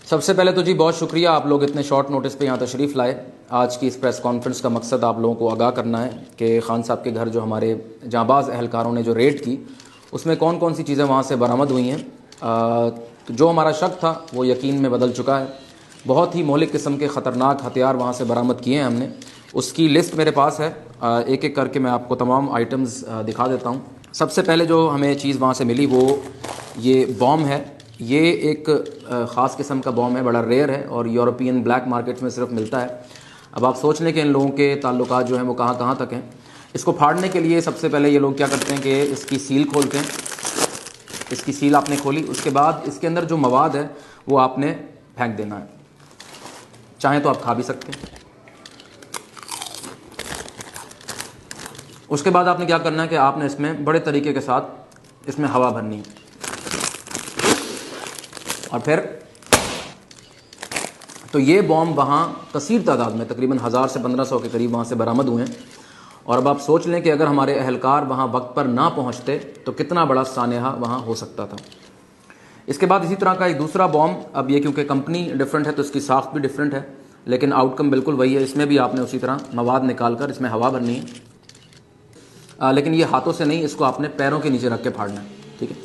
सबसे पहले तो जी बहुत शुक्रिया, आप लोग इतने शॉर्ट नोटिस पे यहाँ तशरीफ़ लाए। आज की इस प्रेस कॉन्फ्रेंस का मकसद आप लोगों को आगाह करना है कि खान साहब के घर जो हमारे जांबाज अहलकारों ने जो रेड की, उसमें कौन कौन सी चीज़ें वहाँ से बरामद हुई हैं। तो जो हमारा शक था वो यकीन में बदल चुका है। बहुत ही मौलिक किस्म के ख़तरनाक हथियार वहाँ से बरामद किए हैं हमने। उसकी लिस्ट मेरे पास है, एक एक करके मैं आपको तमाम आइटम्स दिखा देता हूँ। सबसे पहले जो हमें चीज़ वहाँ से मिली वो ये बॉम्ब है। ये एक ख़ास किस्म का बॉम्ब है, बड़ा रेयर है और यूरोपियन ब्लैक मार्केट्स में सिर्फ मिलता है। अब आप सोच लें कि इन लोगों के ताल्लुकात जो हैं वो कहाँ कहाँ तक हैं। इसको फाड़ने के लिए सबसे पहले ये लोग क्या करते हैं कि इसकी सील खोलते हैं। इसकी सील आपने खोली, उसके बाद इसके अंदर जो मवाद है वो आपने फेंक देना है। चाहें तो आप खा भी सकते हैं। उसके बाद आपने क्या करना है कि आपने इसमें बड़े तरीके के साथ इसमें हवा भरनी है और फिर तो ये बॉम्ब वहाँ कसीर तादाद में तकरीबन 1000 से 1500 के करीब वहाँ से बरामद हुए हैं। और अब आप सोच लें कि अगर हमारे अहलकार वहाँ वक्त पर ना पहुँचते तो कितना बड़ा सानेहा वहाँ हो सकता था। इसके बाद इसी तरह का एक दूसरा बॉम्ब, अब ये क्योंकि कंपनी डिफरेंट है तो इसकी साख्त भी डिफरेंट है, लेकिन आउटकम बिल्कुल वही है। इसमें भी आपने उसी तरह मवाद निकाल कर इसमें हवा भरनी है, लेकिन ये हाथों से नहीं, इसको आपने पैरों के नीचे रख के फाड़ना है, ठीक है।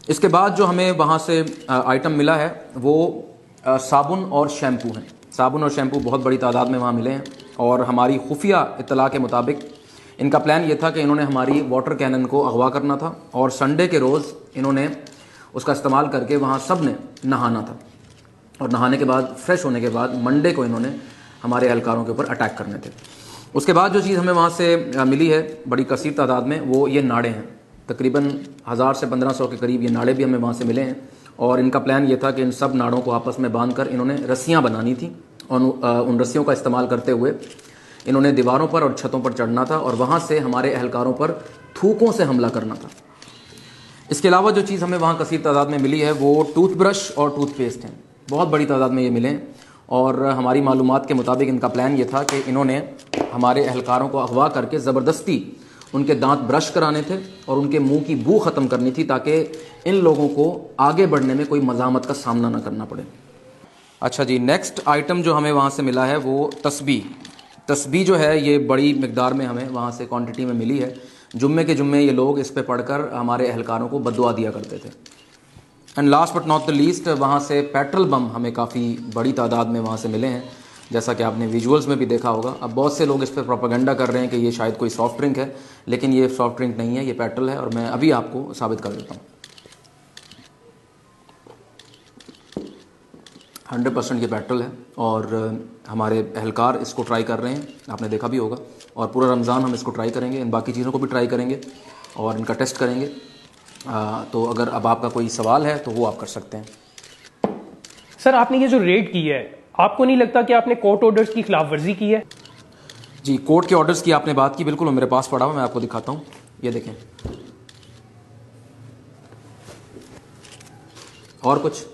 इसके बाद जो हमें वहाँ से आइटम मिला है वो साबुन और शैम्पू हैं। साबुन और शैम्पू बहुत बड़ी तादाद में वहाँ मिले हैं और हमारी खुफिया इत्तला के मुताबिक इनका प्लान ये था कि इन्होंने हमारी वाटर कैनन को अगवा करना था और संडे के रोज़ इन्होंने उसका इस्तेमाल करके वहाँ सब ने नहाना था और नहाने के बाद फ्रेश होने के बाद मंडे को इन्होंने हमारे एहलकारों के ऊपर अटैक करने थे। उसके बाद जो चीज़ हमें वहाँ से मिली है बड़ी कसीर तादाद में, वो ये नाड़े हैं। तकरीबन 1000 से 1500 के करीब ये नाड़े भी हमें वहाँ से मिले हैं और इनका प्लान ये था कि इन सब नाड़ों को आपस में बांधकर इन्होंने रस्सियाँ बनानी थी और उन रस्सियों का इस्तेमाल करते हुए इन्होंने दीवारों पर और छतों पर चढ़ना था और वहाँ से हमारे अहलकारों पर थूकों से हमला करना था। इसके अलावा जो चीज़ हमें वहाँ कसीर तादाद में मिली है वो टूथब्रश और टूथपेस्ट हैं। बहुत बड़ी तादाद में ये मिले हैं और हमारी मालूमात के मुताबिक इनका प्लान ये था कि इन्होंने हमारे अहलकारों को अगवा करके ज़बरदस्ती उनके दांत ब्रश कराने थे और उनके मुंह की बू ख़त्म करनी थी ताकि इन लोगों को आगे बढ़ने में कोई मज़ामत का सामना ना करना पड़े। अच्छा जी, नेक्स्ट आइटम जो हमें वहाँ से मिला है वो तस्बीह जो है ये बड़ी मिकदार में हमें वहाँ से क्वांटिटी में मिली है। जुम्मे के जुम्मे ये लोग इस पे पढ़कर हमारे अहलकारों को बद्दुआ दिया करते थे। And last but not the least, वहाँ से पेट्रोल बम हमें काफ़ी बड़ी तादाद में वहाँ से मिले हैं, जैसा कि आपने विजुअल्स में भी देखा होगा। अब बहुत से लोग इस पर प्रोपेगेंडा कर रहे हैं कि ये शायद कोई सॉफ्ट ड्रिंक है, लेकिन ये सॉफ्ट ड्रिंक नहीं है, ये पेट्रोल है और मैं अभी आपको साबित कर देता हूँ। 100% ये पेट्रोल है और हमारे अहलकार इसको ट्राई कर रहे हैं, आपने देखा भी होगा। और पूरा रमज़ान हम इसको ट्राई करेंगे, इन बाकी चीज़ों को भी ट्राई करेंगे और इनका टेस्ट करेंगे। तो अगर अब आपका कोई सवाल है तो वो आप कर सकते हैं। सर, आपने ये जो रेड की है, आपको नहीं लगता कि आपने कोर्ट ऑर्डर्स की खिलाफ वर्जी की है? जी, कोर्ट के ऑर्डर्स की आपने बात की, बिल्कुल मेरे पास पड़ा हुआ, मैं आपको दिखाता हूँ। ये देखें। और कुछ